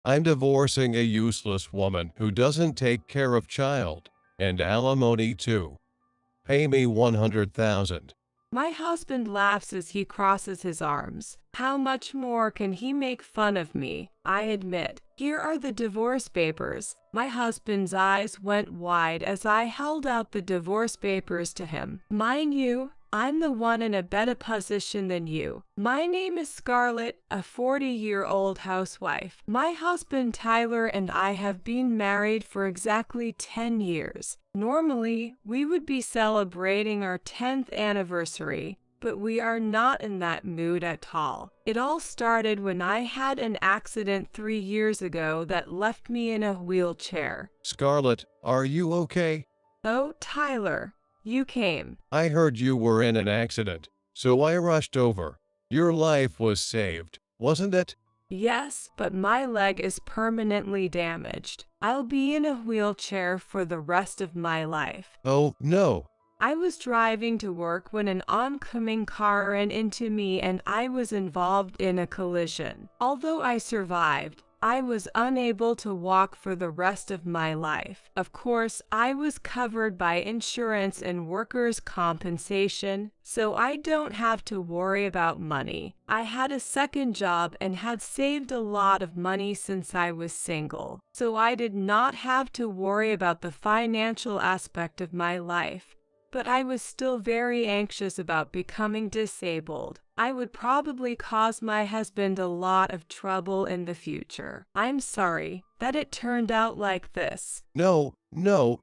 I'm divorcing a useless woman who doesn't take care of child. And alimony too. Pay me 100,000. My husband laughs as he crosses his arms. How much more can he make fun of me? I admit. Here are the divorce papers. My husband's eyes went wide as I held out the divorce papers to him. Mind you, I'm the one in a better position than you. My name is Scarlett, a 40-year-old housewife. My husband Tyler and I have been married for exactly 10 years. Normally, we would be celebrating our 10th anniversary, but we are not in that mood at all. It all started when I had an accident 3 years ago that left me in a wheelchair. Scarlett, are you okay? Oh, Tyler. You came. I heard you were in an accident, so I rushed over. Your life was saved, wasn't it? Yes, but my leg is permanently damaged. I'll be in a wheelchair for the rest of my life. Oh, no. I was driving to work when an oncoming car ran into me and I was involved in a collision. Although I survived, I was unable to walk for the rest of my life. Of course, I was covered by insurance and workers' compensation, so I don't have to worry about money. I had a second job and had saved a lot of money since I was single, so I did not have to worry about the financial aspect of my life. But I was still very anxious about becoming disabled. I would probably cause my husband a lot of trouble in the future. I'm sorry that it turned out like this. No,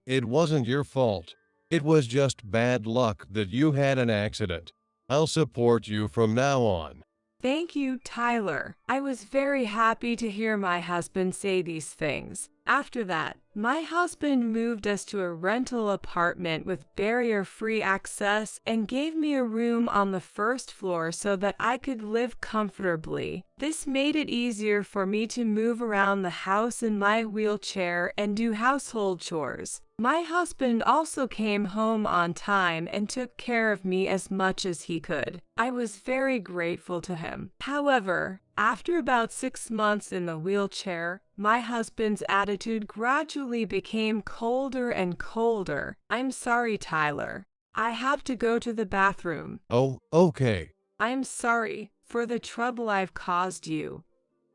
it wasn't your fault. It was just bad luck that you had an accident. I'll support you from now on. Thank you, Tyler. I was very happy to hear my husband say these things. After that, my husband moved us to a rental apartment with barrier-free access and gave me a room on the first floor so that I could live comfortably. This made it easier for me to move around the house in my wheelchair and do household chores. My husband also came home on time and took care of me as much as he could. I was very grateful to him. However, after about 6 months in the wheelchair, my husband's attitude gradually became colder and colder. I'm sorry, Tyler. I have to go to the bathroom. Oh, okay. I'm sorry for the trouble I've caused you.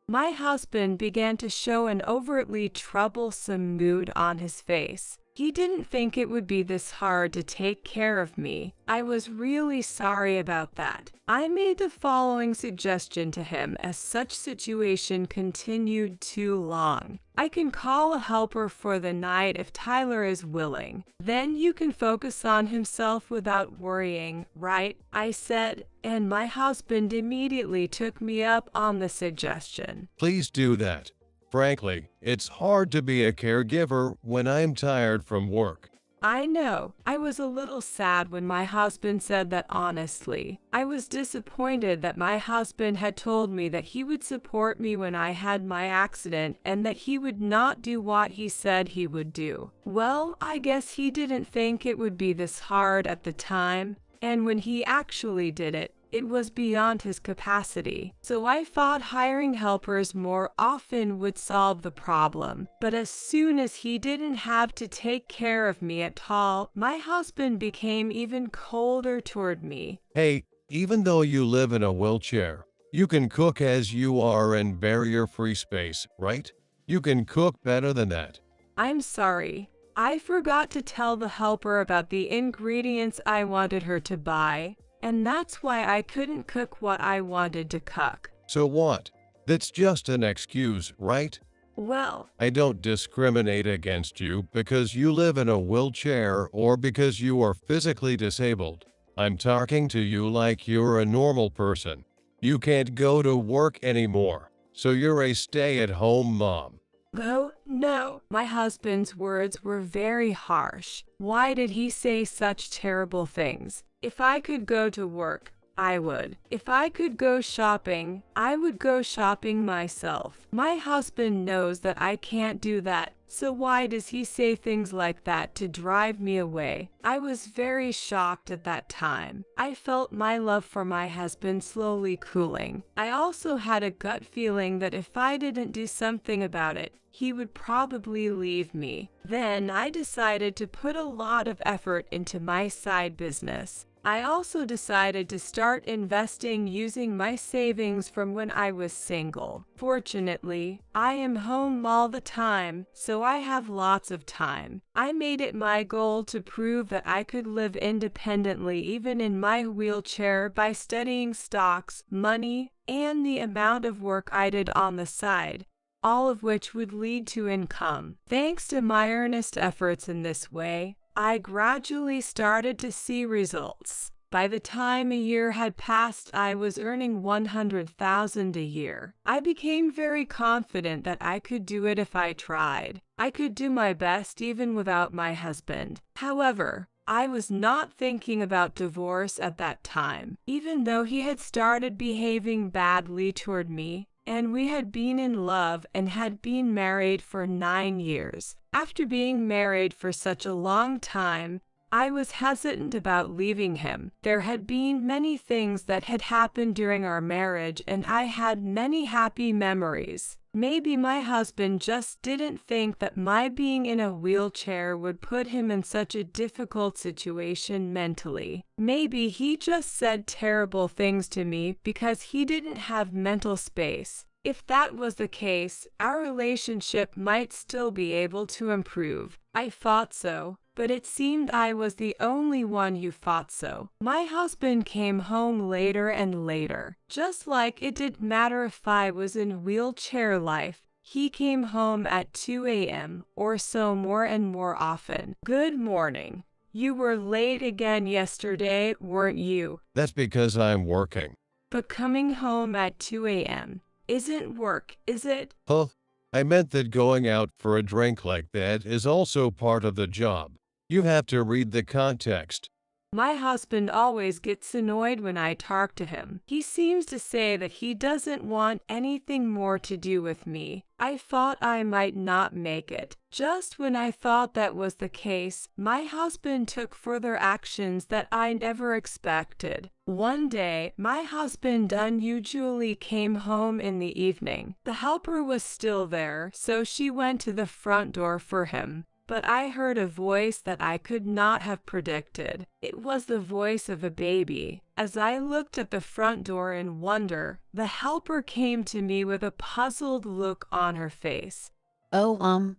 My husband began to show an overtly troublesome mood on his face. He didn't think it would be this hard to take care of me. I was really sorry about that. I made the following suggestion to him as such situation continued too long. I can call a helper for the night if Tyler is willing. Then you can focus on himself without worrying, right? I said, and my husband immediately took me up on the suggestion. Please do that. Frankly, it's hard to be a caregiver when I'm tired from work. I know. I was a little sad when my husband said that honestly. I was disappointed that my husband had told me that he would support me when I had my accident and that he would not do what he said he would do. Well, I guess he didn't think it would be this hard at the time, and when he actually did it, it was beyond his capacity. So I thought hiring helpers more often would solve the problem. But as soon as he didn't have to take care of me at all, my husband became even colder toward me. Hey, even though you live in a wheelchair, you can cook as you are in barrier-free space, right? You can cook better than that. I'm sorry. I forgot to tell the helper about the ingredients I wanted her to buy. And that's why I couldn't cook what I wanted to cook. So what? That's just an excuse, right? Well, I don't discriminate against you because you live in a wheelchair or because you are physically disabled. I'm talking to you like you're a normal person. You can't go to work anymore, so you're a stay-at-home mom. Oh, no. My husband's words were very harsh. Why did he say such terrible things? If I could go to work, I would. If I could go shopping, I would go shopping myself. My husband knows that I can't do that, so why does he say things like that to drive me away? I was very shocked at that time. I felt my love for my husband slowly cooling. I also had a gut feeling that if I didn't do something about it, he would probably leave me. Then I decided to put a lot of effort into my side business. I also decided to start investing using my savings from when I was single. Fortunately, I am home all the time, so I have lots of time. I made it my goal to prove that I could live independently even in my wheelchair by studying stocks, money, and the amount of work I did on the side, all of which would lead to income. Thanks to my earnest efforts in this way, I gradually started to see results. By the time a year had passed, I was earning $100,000 a year. I became very confident that I could do it if I tried. I could do my best even without my husband. However, I was not thinking about divorce at that time, even though he had started behaving badly toward me, and we had been in love and had been married for 9 years. After being married for such a long time, I was hesitant about leaving him. There had been many things that had happened during our marriage, and I had many happy memories. Maybe my husband just didn't think that my being in a wheelchair would put him in such a difficult situation mentally. Maybe he just said terrible things to me because he didn't have mental space. If that was the case, our relationship might still be able to improve. I thought so, but it seemed I was the only one who thought so. My husband came home later and later. Just like it didn't matter if I was in wheelchair life, he came home at 2 a.m. or so more and more often. "Good morning. You were late again yesterday, weren't you?" That's because I'm working. "But coming home at 2 a.m. isn't work, is it?" Huh? I meant that going out for a drink like that is also part of the job. You have to read the context. My husband always gets annoyed when I talk to him. He seems to say that he doesn't want anything more to do with me. I thought I might not make it. Just when I thought that was the case, my husband took further actions that I never expected. One day, my husband unusually came home in the evening. The helper was still there, so she went to the front door for him. But I heard a voice that I could not have predicted. It was the voice of a baby. As I looked at the front door in wonder, the helper came to me with a puzzled look on her face. "Oh,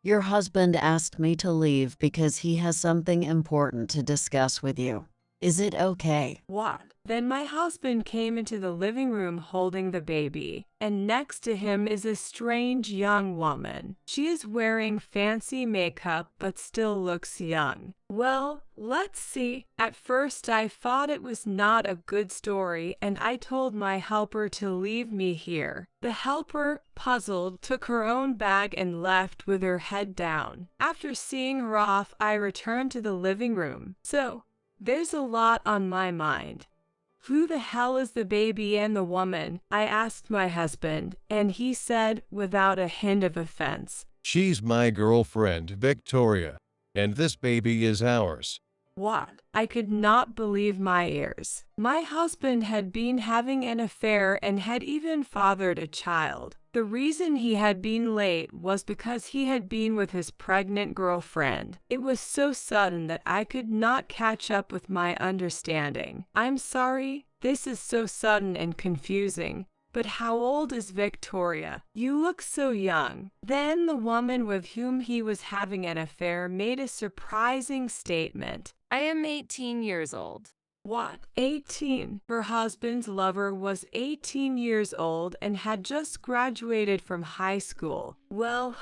your husband asked me to leave because he has something important to discuss with you. Is it okay?" What? Then my husband came into the living room holding the baby, and next to him is a strange young woman. She is wearing fancy makeup but still looks young. Well, let's see. At first I thought it was not a good story, and I told my helper to leave me here. The helper, puzzled, took her own bag and left with her head down. After seeing her off, I returned to the living room. So, there's a lot on my mind. Who the hell is the baby and the woman? I asked my husband, and he said, without a hint of offense, She's my girlfriend, Victoria, and this baby is ours. What? I could not believe my ears. My husband had been having an affair and had even fathered a child. The reason he had been late was because he had been with his pregnant girlfriend. It was so sudden that I could not catch up with my understanding. I'm sorry, this is so sudden and confusing. But how old is Victoria? You look so young. Then the woman with whom he was having an affair made a surprising statement. I am 18 years old. What? 18? Her husband's lover was 18 years old and had just graduated from high school. Well,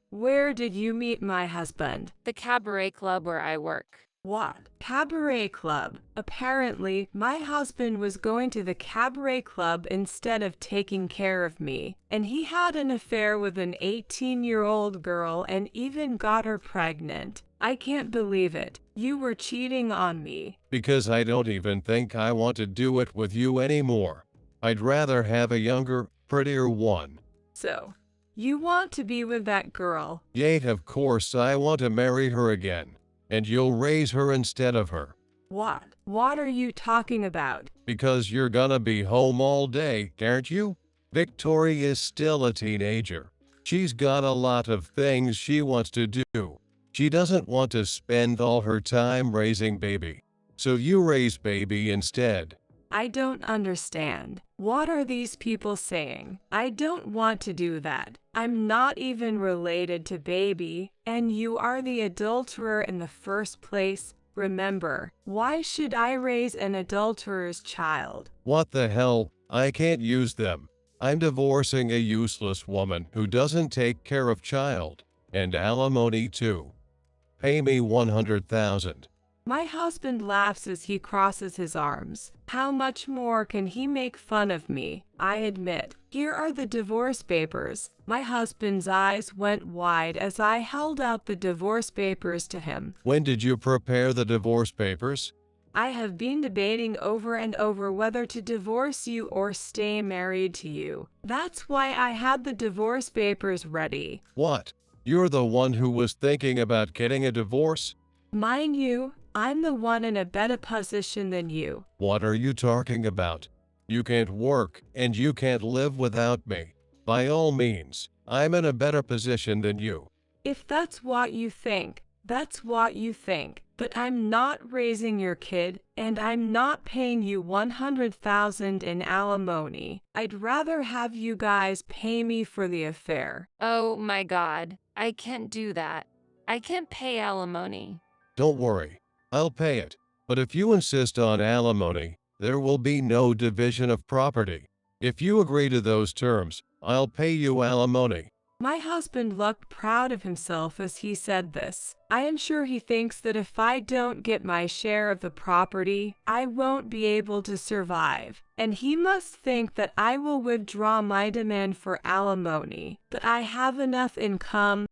where did you meet my husband? The cabaret club where I work. What? Cabaret club. Apparently, my husband was going to the cabaret club instead of taking care of me, and he had an affair with an 18-year-old girl and even got her pregnant. I can't believe it. You were cheating on me. Because I don't even think I want to do it with you anymore. I'd rather have a younger, prettier one. So, you want to be with that girl? Yet of course I want to marry her again. And you'll raise her instead of her. What? What are you talking about? Because you're gonna be home all day, aren't you? Victoria is still a teenager. She's got a lot of things she wants to do. She doesn't want to spend all her time raising baby. So you raise baby instead. I don't understand. What are these people saying? I don't want to do that. I'm not even related to baby, and you are the adulterer in the first place. Remember, why should I raise an adulterer's child? What the hell? I can't use them. I'm divorcing a useless woman who doesn't take care of child. And alimony too. Pay me $100,000. My husband laughs as he crosses his arms. How much more can he make fun of me? I admit. Here are the divorce papers. My husband's eyes went wide as I held out the divorce papers to him. When did you prepare the divorce papers? I have been debating over and over whether to divorce you or stay married to you. That's why I had the divorce papers ready. What? You're the one who was thinking about getting a divorce? Mind you, I'm the one in a better position than you. What are you talking about? You can't work, and you can't live without me. By all means, I'm in a better position than you. If that's what you think, that's what you think. But I'm not raising your kid, and I'm not paying you $100,000 in alimony. I'd rather have you guys pay me for the affair. Oh my God. I can't do that. I can't pay alimony. Don't worry, I'll pay it. But if you insist on alimony, there will be no division of property. If you agree to those terms, I'll pay you alimony. My husband looked proud of himself as he said this. I am sure he thinks that if I don't get my share of the property, I won't be able to survive. And he must think that I will withdraw my demand for alimony, that I have enough income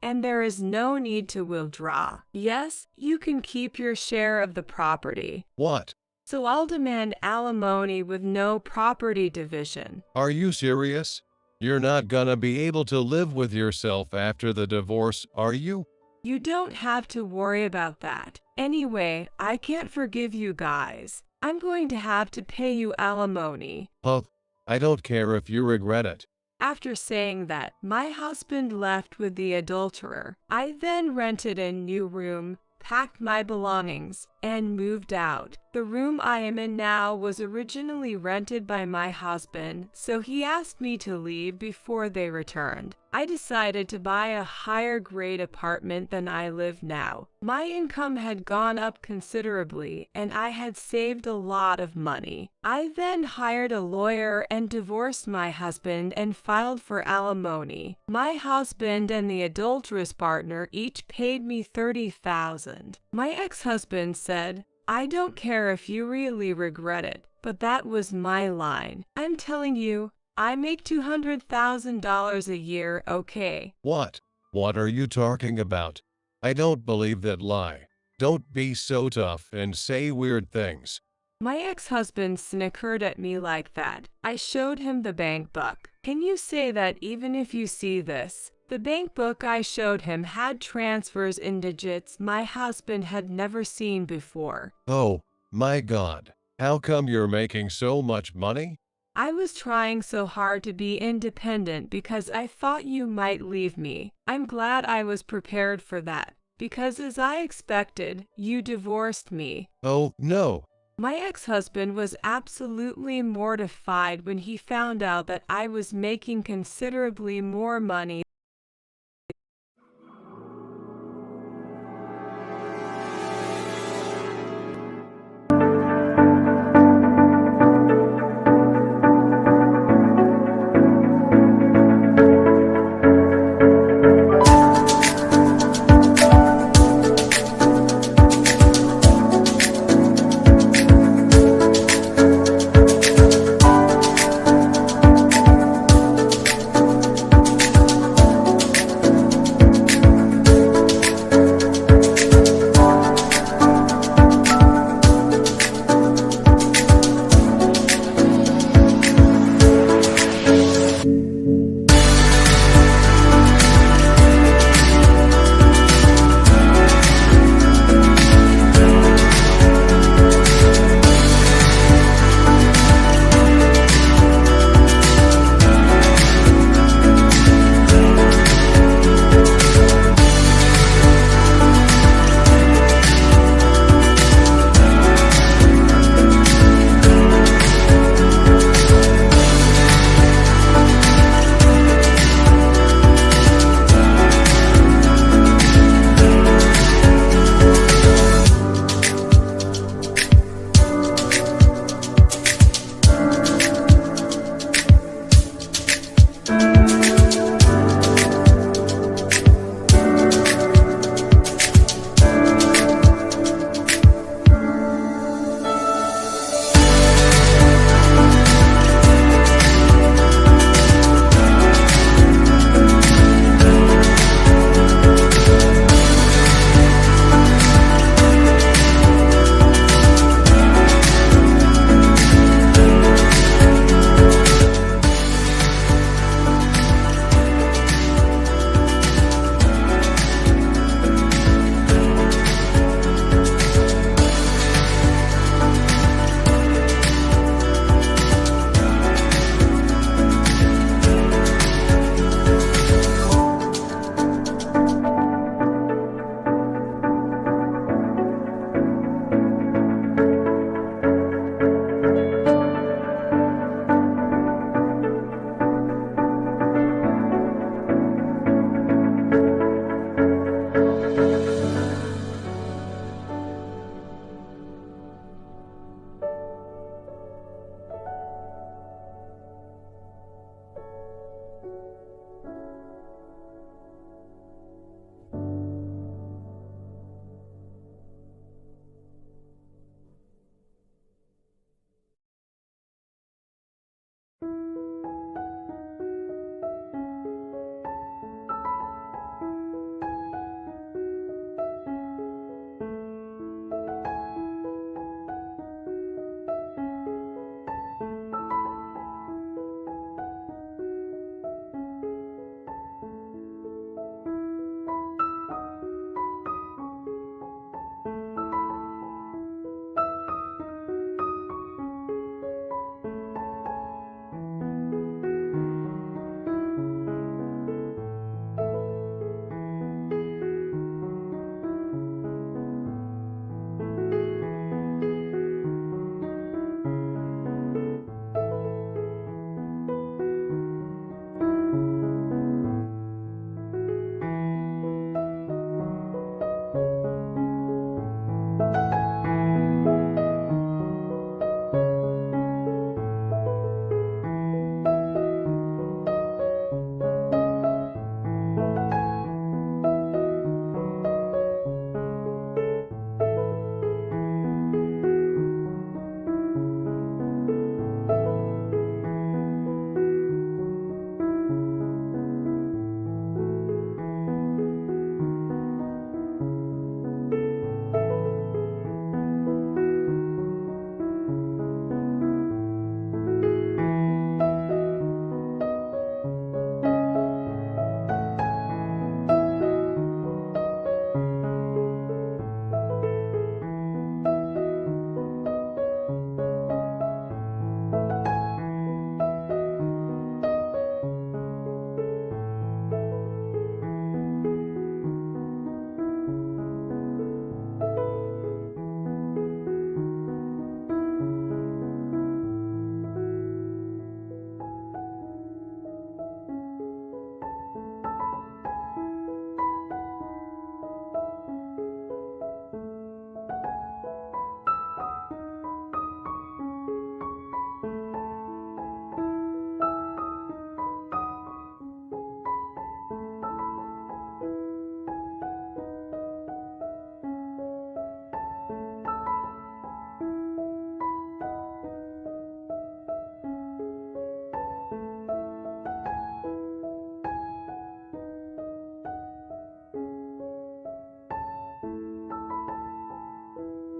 and there is no need to withdraw. Yes, you can keep your share of the property. What? So I'll demand alimony with no property division. Are you serious? You're not gonna be able to live with yourself after the divorce, are you? You don't have to worry about that. Anyway, I can't forgive you guys. I'm going to have to pay you alimony. Huh? I don't care if you regret it. After saying that, my husband left with the adulterer. I then rented a new room, packed my belongings, and moved out. The room I am in now was originally rented by my husband, so he asked me to leave before they returned. I decided to buy a higher grade apartment than I live now. My income had gone up considerably, and I had saved a lot of money. I then hired a lawyer and divorced my husband and filed for alimony. My husband and the adulterous partner each paid me $30,000. My ex-husband said, "I don't care if you really regret it, but that was my line. I'm telling you, I make $200,000 a year, okay?" What? What are you talking about? I don't believe that lie. Don't be so tough and say weird things. My ex-husband snickered at me like that. I showed him the bank book. Can you say that even if you see this? The bank book I showed him had transfers in digits my husband had never seen before. Oh, my God. How come you're making so much money? I was trying so hard to be independent because I thought you might leave me. I'm glad I was prepared for that, because as I expected, you divorced me. Oh, no. My ex-husband was absolutely mortified when he found out that I was making considerably more money.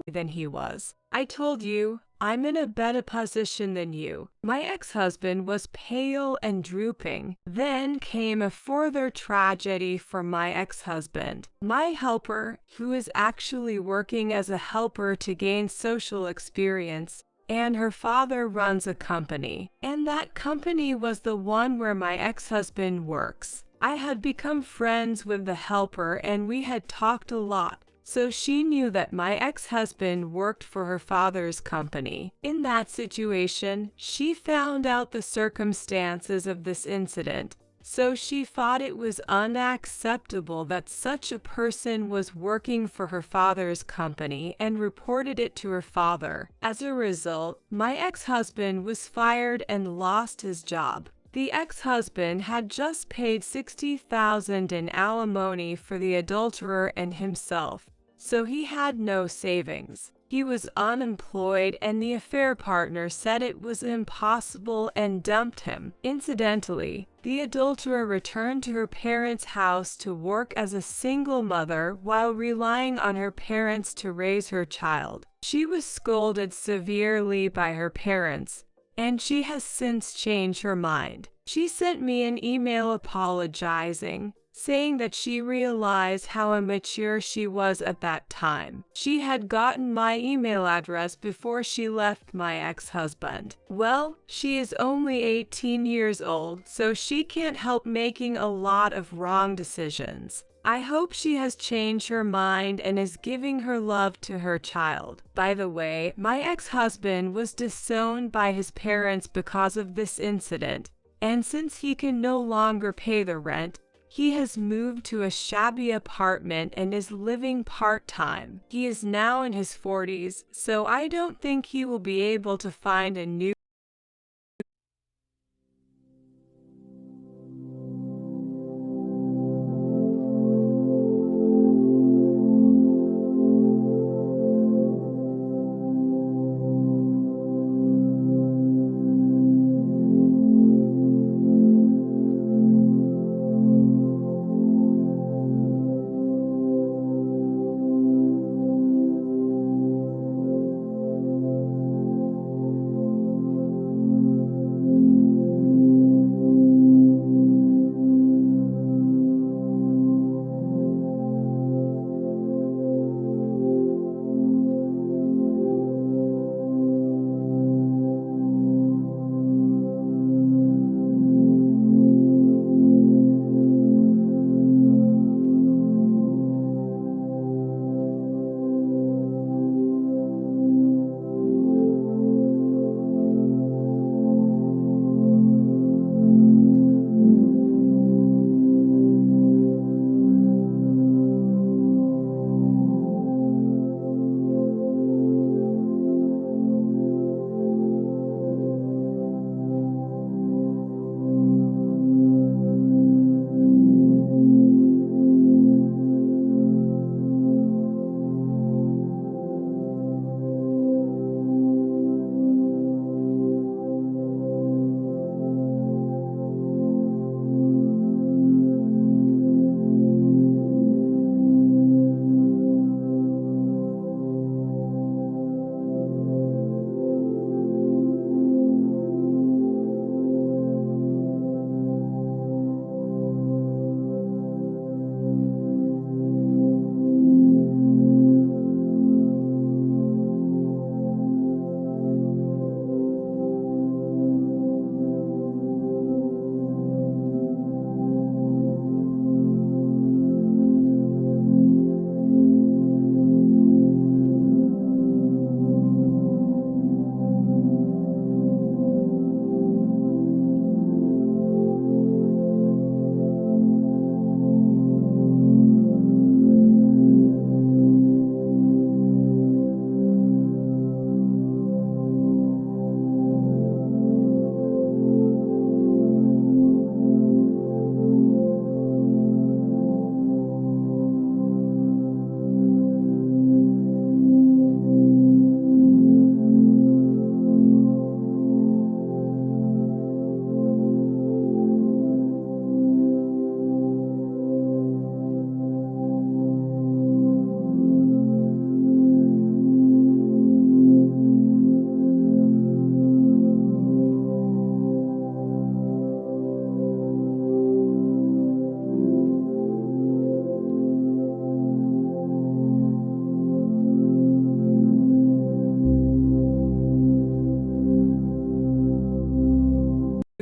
than he was. I told you, I'm in a better position than you. My ex-husband was pale and drooping. Then came a further tragedy for my ex-husband. My helper, who is actually working as a helper to gain social experience, and her father runs a company. And that company was the one where my ex-husband works. I had become friends with the helper and we had talked a lot. So she knew that my ex-husband worked for her father's company. In that situation, she found out the circumstances of this incident. So she thought it was unacceptable that such a person was working for her father's company and reported it to her father. As a result, my ex-husband was fired and lost his job. The ex-husband had just paid $60,000 in alimony for the adulterer and himself, so he had no savings. He was unemployed and the affair partner said it was impossible and dumped him. Incidentally, the adulterer returned to her parents' house to work as a single mother while relying on her parents to raise her child. She was scolded severely by her parents, and she has since changed her mind. She sent me an email apologizing, saying that she realized how immature she was at that time. She had gotten my email address before she left my ex-husband. Well, she is only 18 years old, so she can't help making a lot of wrong decisions. I hope she has changed her mind and is giving her love to her child. By the way, my ex-husband was disowned by his parents because of this incident, and since he can no longer pay the rent, he has moved to a shabby apartment and is living part-time. He is now in his 40s, so I don't think he will be able to find a new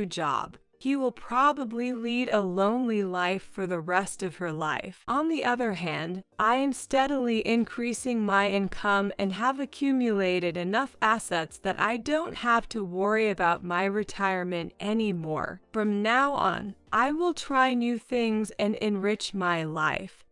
job. He will probably lead a lonely life for the rest of her life. On the other hand, I am steadily increasing my income and have accumulated enough assets that I don't have to worry about my retirement anymore. From now on, I will try new things and enrich my life.